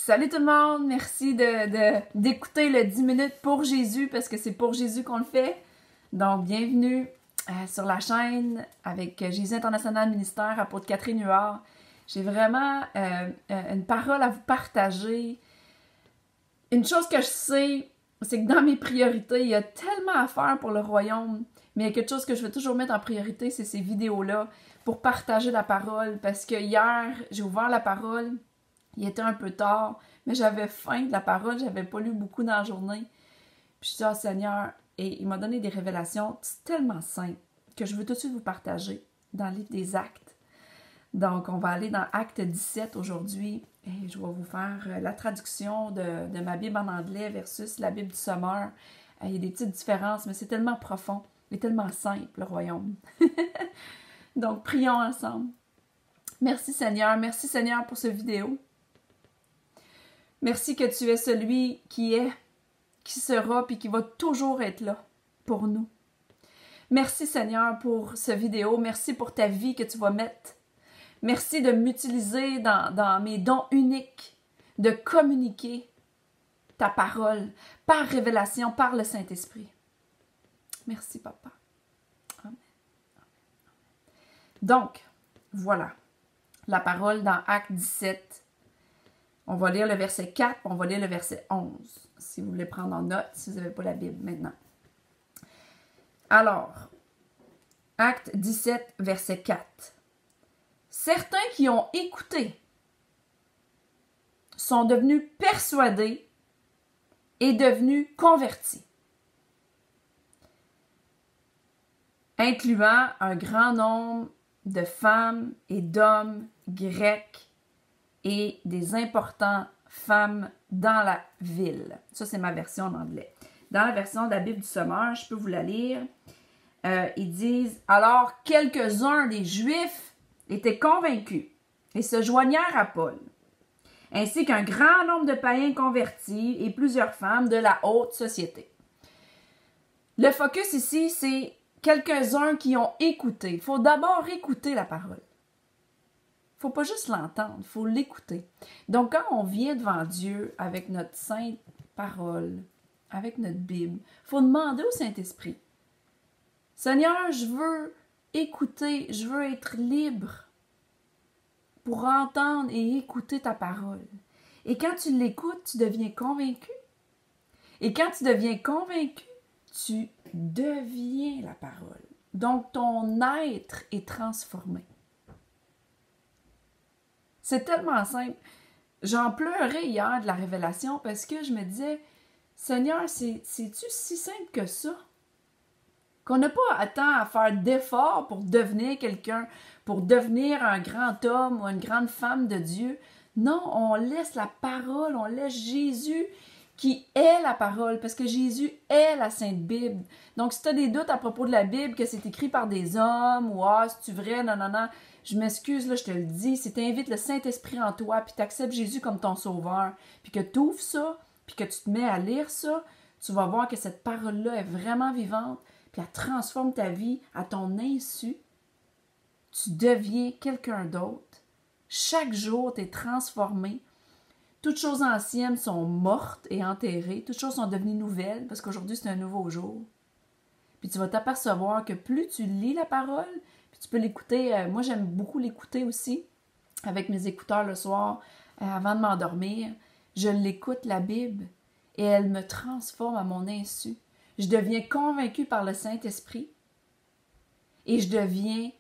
Salut tout le monde, merci d'écouter le 10 minutes pour Jésus parce que c'est pour Jésus qu'on le fait. Donc, bienvenue sur la chaîne avec Jésus International Ministère, apôtre Catherine Huard. J'ai vraiment une parole à vous partager. Une chose que je sais, c'est que dans mes priorités, il y a tellement à faire pour le royaume, mais il y a quelque chose que je veux toujours mettre en priorité, c'est ces vidéos-là pour partager la parole. Parce que hier, j'ai ouvert la parole. Il était un peu tard, mais j'avais faim de la parole, j'avais pas lu beaucoup dans la journée. Puis je dis, Seigneur, et il m'a donné des révélations tellement simples que je veux tout de suite vous partager dans le livre des Actes. Donc, on va aller dans Acte 17 aujourd'hui et je vais vous faire la traduction de ma Bible en anglais versus la Bible du Sommeur. Il y a des petites différences, mais c'est tellement profond et tellement simple, le royaume. Donc, prions ensemble. Merci Seigneur pour cette vidéo. Merci que tu es celui qui est, qui sera, puis qui va toujours être là pour nous. Merci Seigneur pour cette vidéo. Merci pour ta vie que tu vas mettre. Merci de m'utiliser dans mes dons uniques, de communiquer ta parole par révélation, par le Saint-Esprit. Merci Papa. Amen. Donc, voilà la parole dans Acte 17. On va lire le verset 4, on va lire le verset 11, si vous voulez prendre en note, si vous n'avez pas la Bible maintenant. Alors, Acte 17, verset 4. Certains qui ont écouté sont devenus persuadés et devenus convertis, incluant un grand nombre de femmes et d'hommes grecs et des importantes femmes dans la ville. Ça, c'est ma version en anglais. Dans la version de la Bible du Sommeur, je peux vous la lire. Ils disent, « Alors, quelques-uns des Juifs étaient convaincus et se joignèrent à Paul, ainsi qu'un grand nombre de païens convertis et plusieurs femmes de la haute société. » Le focus ici, c'est quelques-uns qui ont écouté. Il faut d'abord écouter la parole. Il ne faut pas juste l'entendre, il faut l'écouter. Donc, quand on vient devant Dieu avec notre sainte parole, avec notre Bible, il faut demander au Saint-Esprit, « Seigneur, je veux écouter, je veux être libre pour entendre et écouter ta parole. » Et quand tu l'écoutes, tu deviens convaincu. Et quand tu deviens convaincu, tu deviens la parole. Donc, ton être est transformé. C'est tellement simple. J'en pleurais hier de la révélation parce que je me disais, Seigneur, c'est-tu si simple que ça? Qu'on n'a pas tant à faire d'efforts pour devenir quelqu'un, pour devenir un grand homme ou une grande femme de Dieu. Non, on laisse la parole, on laisse Jésus qui est la parole, parce que Jésus est la Sainte Bible. Donc, si tu as des doutes à propos de la Bible, que c'est écrit par des hommes, ou « Ah, c'est-tu vrai? » Non, non, non. Je m'excuse, là, je te le dis. Si tu invites le Saint-Esprit en toi, puis tu acceptes Jésus comme ton sauveur, puis que tu ouvres ça, puis que tu te mets à lire ça, tu vas voir que cette parole-là est vraiment vivante, puis elle transforme ta vie à ton insu. Tu deviens quelqu'un d'autre. Chaque jour, tu es transformé. Toutes choses anciennes sont mortes et enterrées. Toutes choses sont devenues nouvelles parce qu'aujourd'hui, c'est un nouveau jour. Puis tu vas t'apercevoir que plus tu lis la parole, puis tu peux l'écouter. Moi, j'aime beaucoup l'écouter aussi avec mes écouteurs le soir avant de m'endormir. Je l'écoute, la Bible, et elle me transforme à mon insu. Je deviens convaincue par le Saint-Esprit et je deviens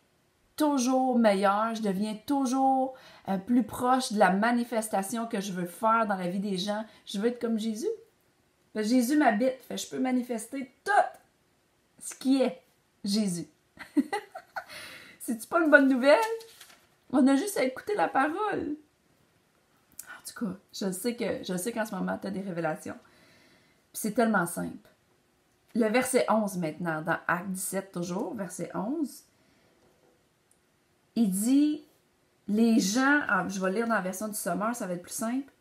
toujours meilleur, je deviens toujours plus proche de la manifestation que je veux faire dans la vie des gens. Je veux être comme Jésus. Parce que Jésus m'habite, je peux manifester tout ce qui est Jésus. C'est-tu pas une bonne nouvelle? On a juste à écouter la parole. En tout cas, je sais qu'en ce moment, tu as des révélations. Puis c'est tellement simple. Le verset 11 maintenant, dans Acte 17 toujours, verset 11. Il dit, les gens, je vais lire dans la version du Sommeur, ça va être plus simple.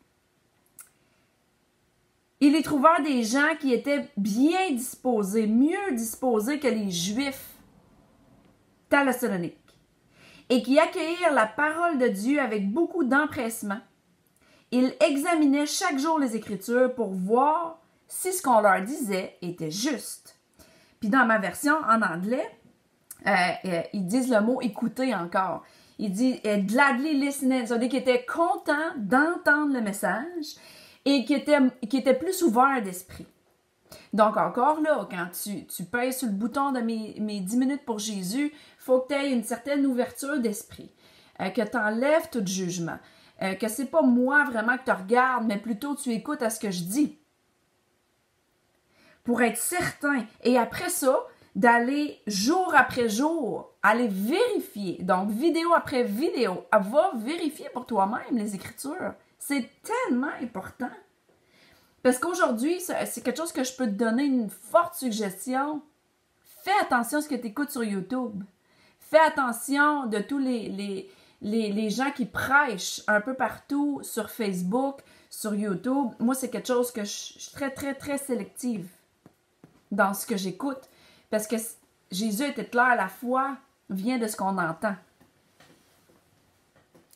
Il y trouvèrent des gens qui étaient bien disposés, mieux disposés que les Juifs thessaloniques, et qui accueillirent la parole de Dieu avec beaucoup d'empressement. Ils examinaient chaque jour les Écritures pour voir si ce qu'on leur disait était juste. Puis dans ma version en anglais, ils disent le mot « écouter » encore. Il dit « gladly listening », c'est-à-dire qu'ils étaient contents d'entendre le message et qui étaient plus ouverts d'esprit. Donc encore là, quand tu pèses sur le bouton de mes 10 minutes pour Jésus, il faut que tu aies une certaine ouverture d'esprit, que tu enlèves tout jugement, que c'est pas moi vraiment que tu regardes, mais plutôt tu écoutes à ce que je dis. Pour être certain. Et après ça, d'aller jour après jour, aller vérifier. Donc, vidéo après vidéo, va vérifier pour toi-même les Écritures. C'est tellement important. Parce qu'aujourd'hui, c'est quelque chose que je peux te donner une forte suggestion. Fais attention à ce que tu écoutes sur YouTube. Fais attention de tous les gens qui prêchent un peu partout sur Facebook, sur YouTube. Moi, c'est quelque chose que je suis très, très, très sélective dans ce que j'écoute. Parce que Jésus était clair, la foi vient de ce qu'on entend.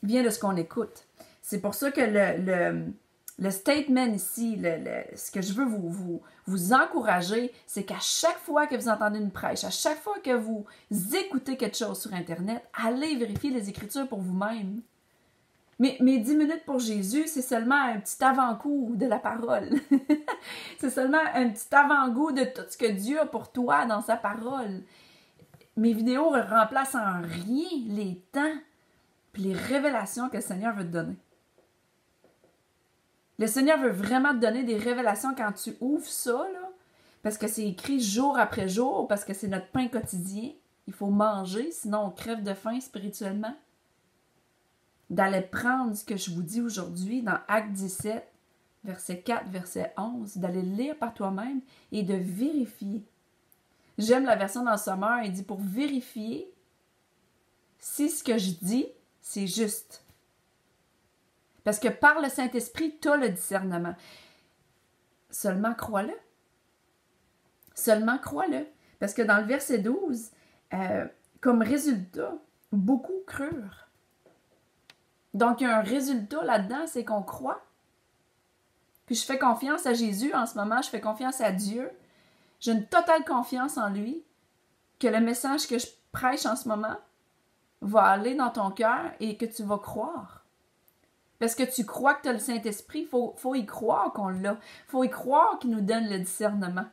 Vient de ce qu'on écoute. C'est pour ça que le statement ici, ce que je veux vous encourager, c'est qu'à chaque fois que vous entendez une prêche, à chaque fois que vous écoutez quelque chose sur Internet, allez vérifier les Écritures pour vous-même. Mes 10 minutes pour Jésus, c'est seulement un petit avant-goût de la parole. C'est seulement un petit avant-goût de tout ce que Dieu a pour toi dans sa parole. Mes vidéos ne remplacent en rien les temps et les révélations que le Seigneur veut te donner. Le Seigneur veut vraiment te donner des révélations quand tu ouvres ça, là, parce que c'est écrit jour après jour, parce que c'est notre pain quotidien. Il faut manger, sinon on crève de faim spirituellement. D'aller prendre ce que je vous dis aujourd'hui dans Acte 17, verset 4, verset 11, d'aller lire par toi-même et de vérifier. J'aime la version dans le Sommeur, il dit pour vérifier si ce que je dis, c'est juste. Parce que par le Saint-Esprit, tu as le discernement. Seulement crois-le. Seulement crois-le. Parce que dans le verset 12, comme résultat, beaucoup crurent. Donc, il y a un résultat là-dedans, c'est qu'on croit. Puis je fais confiance à Jésus en ce moment, je fais confiance à Dieu. J'ai une totale confiance en lui, que le message que je prêche en ce moment va aller dans ton cœur et que tu vas croire. Parce que tu crois que tu as le Saint-Esprit, il faut y croire qu'on l'a. Il faut y croire qu'il nous donne le discernement.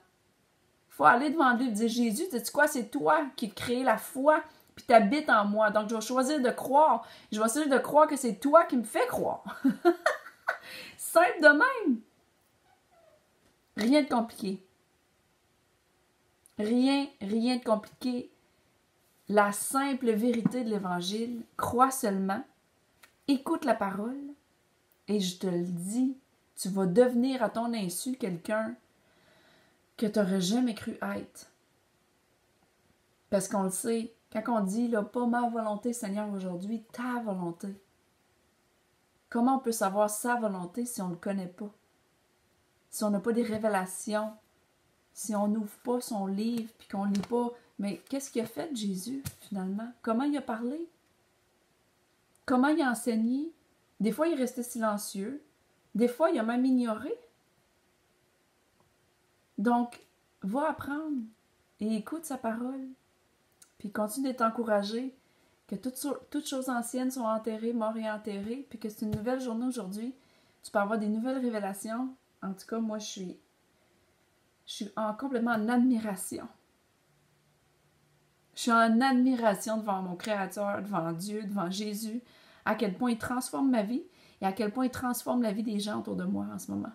Il faut aller devant lui et dire, Jésus, sais-tu quoi, c'est toi qui as créé la foi, puis tu habites en moi. Donc, je vais choisir de croire. Je vais choisir de croire que c'est toi qui me fais croire. Simple de même. Rien de compliqué. Rien de compliqué. La simple vérité de l'Évangile, crois seulement, écoute la parole, et je te le dis, tu vas devenir à ton insu quelqu'un que tu n'aurais jamais cru être. Parce qu'on le sait, quand on dit, là, pas ma volonté, Seigneur, aujourd'hui, ta volonté. Comment on peut savoir sa volonté si on ne le connaît pas? Si on n'a pas des révélations, si on n'ouvre pas son livre, puis qu'on ne lit pas, mais qu'est-ce qu'il a fait, Jésus, finalement? Comment il a parlé? Comment il a enseigné? Des fois, il restait silencieux. Des fois, il a même ignoré. Donc, va apprendre et écoute sa parole. Puis continue d'être encouragé que toutes choses anciennes sont enterrées, mortes et enterrées, puis que c'est une nouvelle journée aujourd'hui. Tu peux avoir des nouvelles révélations. En tout cas, moi, je suis complètement en admiration. Je suis en admiration devant mon Créateur, devant Dieu, devant Jésus, à quel point il transforme ma vie et à quel point il transforme la vie des gens autour de moi en ce moment.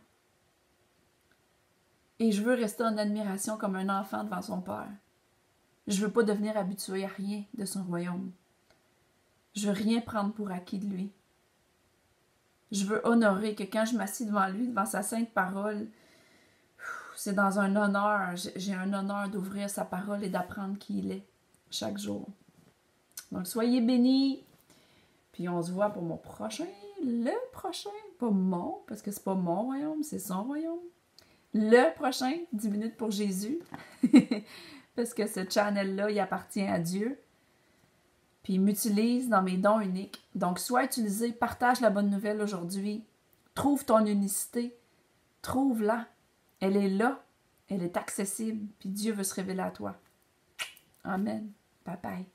Et je veux rester en admiration comme un enfant devant son Père. Je ne veux pas devenir habitué à rien de son royaume. Je veux rien prendre pour acquis de lui. Je veux honorer que quand je m'assis devant lui, devant sa sainte parole, c'est dans un honneur. J'ai un honneur d'ouvrir sa parole et d'apprendre qui il est chaque jour. Donc, soyez bénis. Puis on se voit pour mon prochain, le prochain, pas mon, parce que c'est pas mon royaume, c'est son royaume. Le prochain, 10 minutes pour Jésus. Parce que ce channel-là, il appartient à Dieu. Puis il m'utilise dans mes dons uniques. Donc, sois utilisé, partage la bonne nouvelle aujourd'hui. Trouve ton unicité. Trouve-la. Elle est là. Elle est accessible. Puis Dieu veut se révéler à toi. Amen. Bye bye.